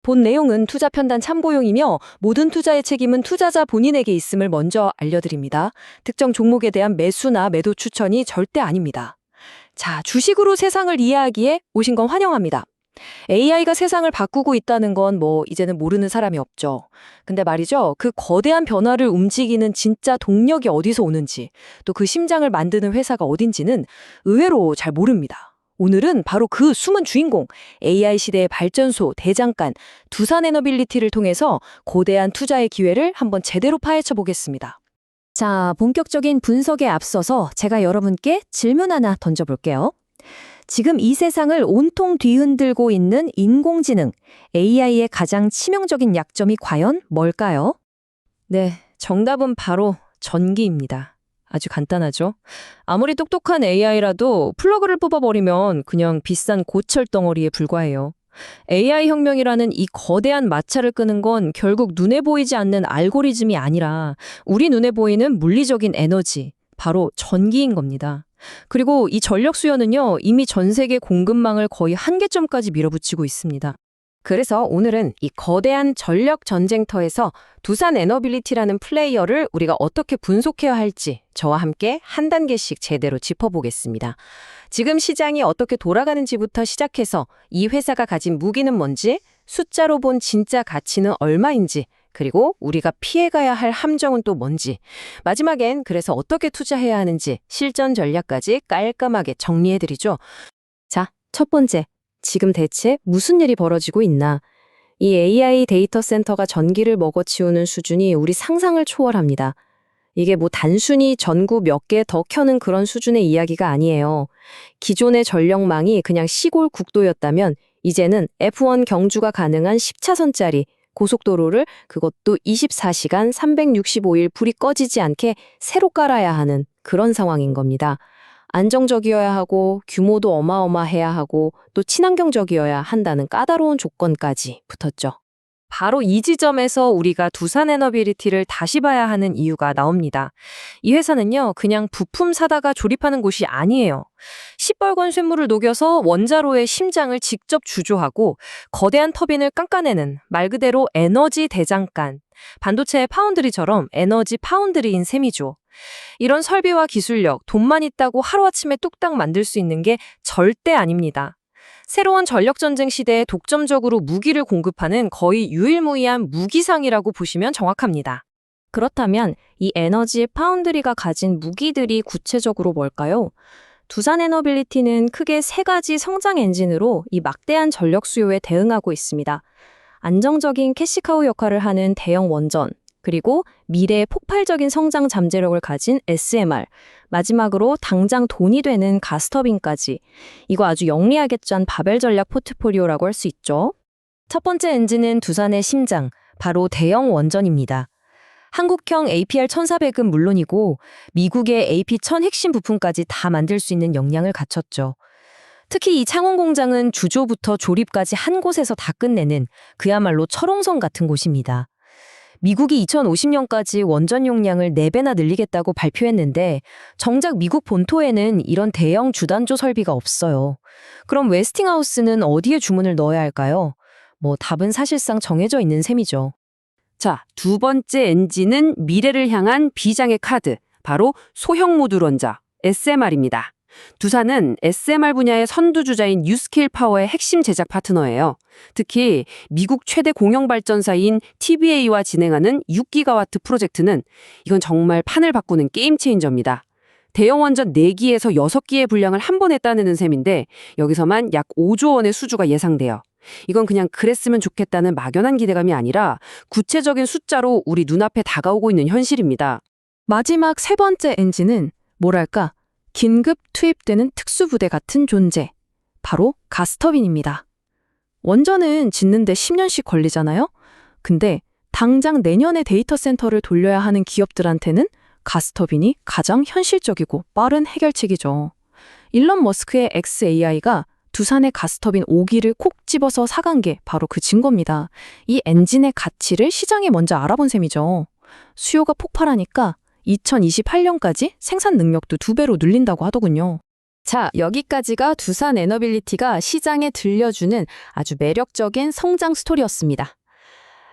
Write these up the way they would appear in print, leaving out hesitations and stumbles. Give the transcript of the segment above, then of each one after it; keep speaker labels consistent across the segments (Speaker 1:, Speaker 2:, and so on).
Speaker 1: 본 내용은 투자 편단 참고용이며 모든 투자의 책임은 투자자 본인에게 있음을 먼저 알려드립니다. 특정 종목에 대한 매수나 매도 추천이 절대 아닙니다. 자, 주식으로 세상을 이해하기에 오신 건 환영합니다. AI가 세상을 바꾸고 있다는 건 이제는 모르는 사람이 없죠. 근데 말이죠. 그 거대한 변화를 움직이는 진짜 동력이 어디서 오는지, 또 그 심장을 만드는 회사가 어딘지는 의외로 잘 모릅니다. 오늘은 바로 그 숨은 주인공, AI 시대의 발전소, 대장간, 두산에너빌리티를 통해서 고대한 투자의 기회를 한번 제대로 파헤쳐 보겠습니다.
Speaker 2: 자, 본격적인 분석에 앞서서 제가 여러분께 질문 하나 던져볼게요. 지금 이 세상을 온통 뒤흔들고 있는 인공지능, AI의 가장 치명적인 약점이 과연 뭘까요?
Speaker 1: 네, 정답은 바로 전기입니다. 아주 간단하죠? 아무리 똑똑한 AI라도 플러그를 뽑아버리면 그냥 비싼 고철 덩어리에 불과해요. AI 혁명이라는 이 거대한 마찰을 끄는 건 결국 눈에 보이지 않는 알고리즘이 아니라 우리 눈에 보이는 물리적인 에너지, 바로 전기인 겁니다. 그리고 이 전력 수요는요, 이미 전 세계 공급망을 거의 한계점까지 밀어붙이고 있습니다. 그래서 오늘은 이 거대한 전력 전쟁터에서 두산에너빌리티라는 플레이어를 우리가 어떻게 분석해야 할지 저와 함께 한 단계씩 제대로 짚어보겠습니다. 지금 시장이 어떻게 돌아가는지부터 시작해서 이 회사가 가진 무기는 뭔지, 숫자로 본 진짜 가치는 얼마인지, 그리고 우리가 피해가야 할 함정은 또 뭔지, 마지막엔 그래서 어떻게 투자해야 하는지 실전 전략까지 깔끔하게 정리해드리죠. 자, 첫 번째. 지금 대체 무슨 일이 벌어지고 있나? 이 AI 데이터 센터가 전기를 먹어치우는 수준이 우리 상상을 초월합니다. 이게 단순히 전구 몇 개 더 켜는 그런 수준의 이야기가 아니에요. 기존의 전력망이 그냥 시골 국도였다면 이제는 F1 경주가 가능한 10차선짜리 고속도로를 그것도 24시간 365일 불이 꺼지지 않게 새로 깔아야 하는 그런 상황인 겁니다. 안정적이어야 하고 규모도 어마어마해야 하고 또 친환경적이어야 한다는 까다로운 조건까지 붙었죠. 바로 이 지점에서 우리가 두산에너빌리티를 다시 봐야 하는 이유가 나옵니다. 이 회사는요, 그냥 부품 사다가 조립하는 곳이 아니에요. 시뻘건 쇳물을 녹여서 원자로의 심장을 직접 주조하고 거대한 터빈을 깎아내는 말 그대로 에너지 대장간, 반도체의 파운드리처럼 에너지 파운드리인 셈이죠. 이런 설비와 기술력, 돈만 있다고 하루아침에 뚝딱 만들 수 있는 게 절대 아닙니다. 새로운 전력전쟁 시대에 독점적으로 무기를 공급하는 거의 유일무이한 무기상이라고 보시면 정확합니다.
Speaker 2: 그렇다면 이 에너지 파운드리가 가진 무기들이 구체적으로 뭘까요? 두산에너빌리티는 크게 세 가지 성장 엔진으로 이 막대한 전력 수요에 대응하고 있습니다. 안정적인 캐시카우 역할을 하는 대형 원전, 그리고 미래의 폭발적인 성장 잠재력을 가진 SMR, 마지막으로 당장 돈이 되는 가스터빈까지. 이거 아주 영리하게 짠 바벨 전략 포트폴리오라고 할 수 있죠.
Speaker 1: 첫 번째 엔진은 두산의 심장, 바로 대형 원전입니다. 한국형 APR-1400은 물론이고 미국의 AP-1000 핵심 부품까지 다 만들 수 있는 역량을 갖췄죠. 특히 이 창원 공장은 주조부터 조립까지 한 곳에서 다 끝내는 그야말로 철옹성 같은 곳입니다. 미국이 2050년까지 원전 용량을 4배나 늘리겠다고 발표했는데 정작 미국 본토에는 이런 대형 주단조 설비가 없어요. 그럼 웨스팅하우스는 어디에 주문을 넣어야 할까요? 답은 사실상 정해져 있는 셈이죠.
Speaker 3: 자, 두 번째 엔진은 미래를 향한 비장의 카드, 바로 소형 모듈 원자, SMR입니다. 두산은 SMR 분야의 선두주자인 뉴스케일 파워의 핵심 제작 파트너예요. 특히 미국 최대 공영발전사인 TBA와 진행하는 6기가와트 프로젝트는 이건 정말 판을 바꾸는 게임 체인저입니다. 대형 원전 4기에서 6기의 분량을 한 번에 따내는 셈인데 여기서만 약 5조 원의 수주가 예상돼요. 이건 그냥 그랬으면 좋겠다는 막연한 기대감이 아니라 구체적인 숫자로 우리 눈앞에 다가오고 있는 현실입니다.
Speaker 2: 마지막 세 번째 엔진은 뭐랄까? 긴급 투입되는 특수부대 같은 존재. 바로 가스터빈입니다. 원전은 짓는데 10년씩 걸리잖아요? 근데 당장 내년에 데이터 센터를 돌려야 하는 기업들한테는 가스터빈이 가장 현실적이고 빠른 해결책이죠. 일론 머스크의 xAI가 두산의 가스터빈 5기를 콕 집어서 사간 게 바로 그 증거입니다. 이 엔진의 가치를 시장이 먼저 알아본 셈이죠. 수요가 폭발하니까 2028년까지 생산 능력도 2배로 늘린다고 하더군요. 자, 여기까지가 두산 에너빌리티가 시장에 들려주는 아주 매력적인 성장 스토리였습니다.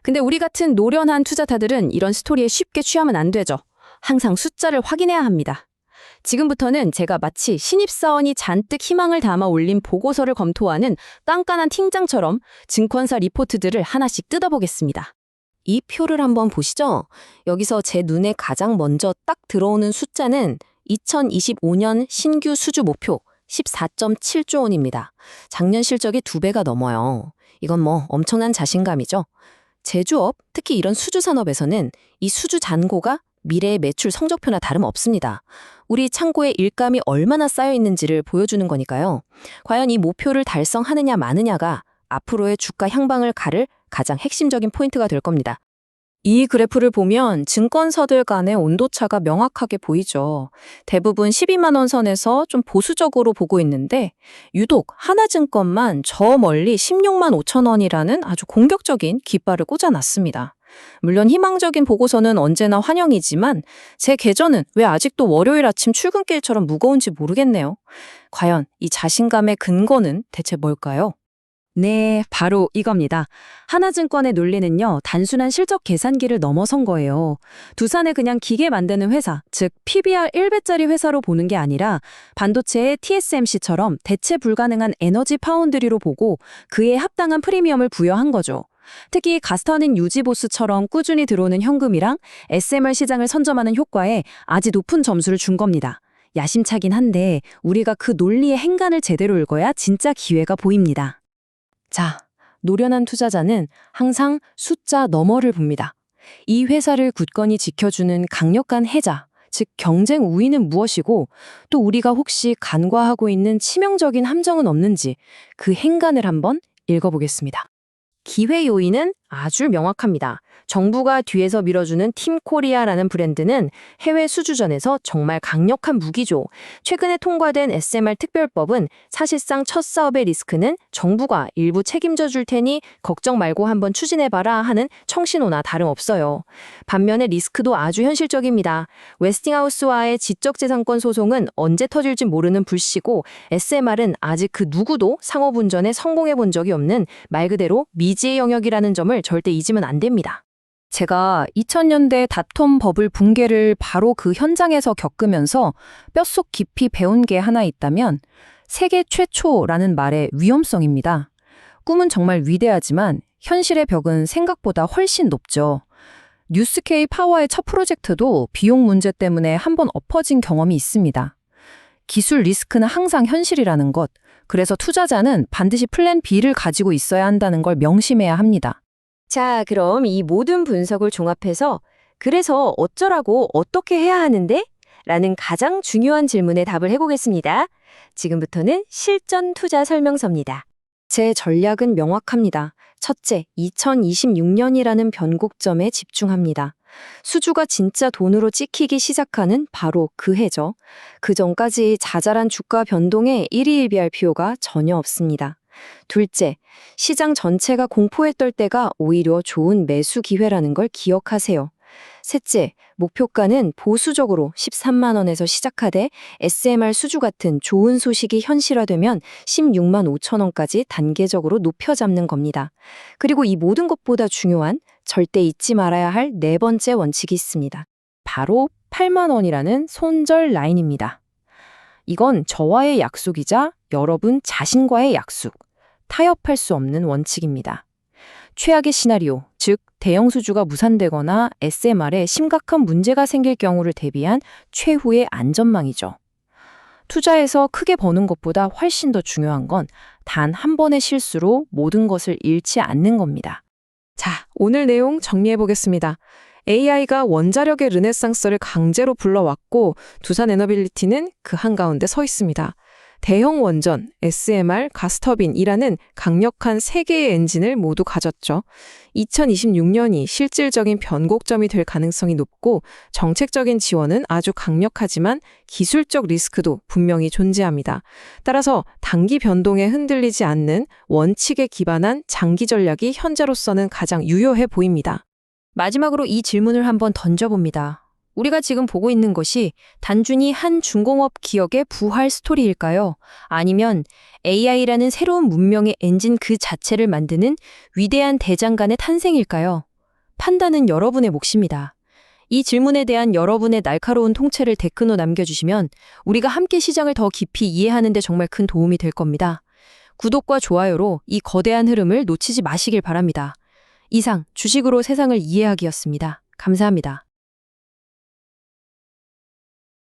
Speaker 2: 근데 우리 같은 노련한 투자자들은 이런 스토리에 쉽게 취하면 안 되죠. 항상 숫자를 확인해야 합니다. 지금부터는 제가 마치 신입사원이 잔뜩 희망을 담아 올린 보고서를 검토하는 깐깐한 팀장처럼 증권사 리포트들을 하나씩 뜯어보겠습니다.
Speaker 1: 이 표를 한번 보시죠. 여기서 제 눈에 가장 먼저 딱 들어오는 숫자는 2025년 신규 수주 목표 14.7조 원입니다. 작년 실적의 2배가 넘어요. 이건 뭐 엄청난 자신감이죠. 제조업, 특히 이런 수주 산업에서는 이 수주 잔고가 미래의 매출 성적표나 다름없습니다. 우리 창고에 일감이 얼마나 쌓여 있는지를 보여주는 거니까요. 과연 이 목표를 달성하느냐 마느냐가 앞으로의 주가 향방을 가를 가장 핵심적인 포인트가 될 겁니다. 이 그래프를 보면 증권사들 간의 온도차가 명확하게 보이죠. 대부분 12만 원 선에서 좀 보수적으로 보고 있는데 유독 하나증권만 저 멀리 16만 5천 원이라는 아주 공격적인 깃발을 꽂아놨습니다. 물론 희망적인 보고서는 언제나 환영이지만 제 계좌는 왜 아직도 월요일 아침 출근길처럼 무거운지 모르겠네요. 과연 이 자신감의 근거는 대체 뭘까요?
Speaker 2: 네, 바로 이겁니다. 하나증권의 논리는요, 단순한 실적 계산기를 넘어선 거예요. 두산을 그냥 기계 만드는 회사, 즉 PBR 1배짜리 회사로 보는 게 아니라 반도체의 TSMC처럼 대체 불가능한 에너지 파운드리로 보고 그에 합당한 프리미엄을 부여한 거죠. 특히 가스터닝 유지보스처럼 꾸준히 들어오는 현금이랑 SMR 시장을 선점하는 효과에 아주 높은 점수를 준 겁니다. 야심차긴 한데 우리가 그 논리의 행간을 제대로 읽어야 진짜 기회가 보입니다.
Speaker 1: 자, 노련한 투자자는 항상 숫자 너머를 봅니다. 이 회사를 굳건히 지켜주는 강력한 해자, 즉 경쟁 우위는 무엇이고 또 우리가 혹시 간과하고 있는 치명적인 함정은 없는지 그 행간을 한번 읽어보겠습니다. 기회 요인은 아주 명확합니다. 정부가 뒤에서 밀어주는 팀코리아라는 브랜드는 해외 수주전에서 정말 강력한 무기죠. 최근에 통과된 SMR 특별법은 사실상 첫 사업의 리스크는 정부가 일부 책임져 줄 테니 걱정 말고 한번 추진해봐라 하는 청신호나 다름없어요. 반면에 리스크도 아주 현실적입니다. 웨스팅하우스와의 지적재산권 소송은 언제 터질지 모르는 불씨고 SMR은 아직 그 누구도 상호분전에 성공해 본 적이 없는 말 그대로 미지의 영역이라는 점을 절대 잊으면 안 됩니다.
Speaker 2: 제가 2000년대 닷컴 버블 붕괴를 바로 그 현장에서 겪으면서 뼛속 깊이 배운 게 하나 있다면 세계 최초라는 말의 위험성입니다. 꿈은 정말 위대하지만 현실의 벽은 생각보다 훨씬 높죠. 뉴스케이 파워의 첫 프로젝트도 비용 문제 때문에 한번 엎어진 경험이 있습니다. 기술 리스크는 항상 현실이라는 것, 그래서 투자자는 반드시 플랜 B를 가지고 있어야 한다는 걸 명심해야 합니다.
Speaker 1: 자, 그럼 이 모든 분석을 종합해서 그래서 어쩌라고 어떻게 해야 하는데? 라는 가장 중요한 질문에 답을 해보겠습니다. 지금부터는 실전 투자 설명서입니다. 제 전략은 명확합니다. 첫째, 2026년이라는 변곡점에 집중합니다. 수주가 진짜 돈으로 찍히기 시작하는 바로 그 해죠. 그 전까지 자잘한 주가 변동에 일희일비할 필요가 전혀 없습니다. 둘째, 시장 전체가 공포에 떨 때가 오히려 좋은 매수 기회라는 걸 기억하세요. 셋째, 목표가는 보수적으로 13만 원에서 시작하되 SMR 수주 같은 좋은 소식이 현실화되면 16만 5천 원까지 단계적으로 높여 잡는 겁니다. 그리고 이 모든 것보다 중요한 절대 잊지 말아야 할 네 번째 원칙이 있습니다. 바로 8만 원이라는 손절 라인입니다. 이건 저와의 약속이자 여러분 자신과의 약속, 타협할 수 없는 원칙입니다. 최악의 시나리오, 즉 대형 수주가 무산되거나 SMR에 심각한 문제가 생길 경우를 대비한 최후의 안전망이죠. 투자에서 크게 버는 것보다 훨씬 더 중요한 건 단 한 번의 실수로 모든 것을 잃지 않는 겁니다.
Speaker 2: 자, 오늘 내용 정리해 보겠습니다. AI가 원자력의 르네상스를 강제로 불러왔고 두산 에너빌리티는 그 한가운데 서 있습니다. 대형 원전, SMR, 가스터빈이라는 강력한 세 개의 엔진을 모두 가졌죠. 2026년이 실질적인 변곡점이 될 가능성이 높고 정책적인 지원은 아주 강력하지만 기술적 리스크도 분명히 존재합니다. 따라서 단기 변동에 흔들리지 않는 원칙에 기반한 장기 전략이 현재로서는 가장 유효해 보입니다.
Speaker 1: 마지막으로 이 질문을 한번 던져봅니다. 우리가 지금 보고 있는 것이 단순히 한 중공업 기업의 부활 스토리일까요? 아니면 AI라는 새로운 문명의 엔진 그 자체를 만드는 위대한 대장간의 탄생일까요? 판단은 여러분의 몫입니다. 이 질문에 대한 여러분의 날카로운 통찰을 댓글로 남겨주시면 우리가 함께 시장을 더 깊이 이해하는 데 정말 큰 도움이 될 겁니다. 구독과 좋아요로 이 거대한 흐름을 놓치지 마시길 바랍니다. 이상 주식으로 세상을 이해하기였습니다. 감사합니다.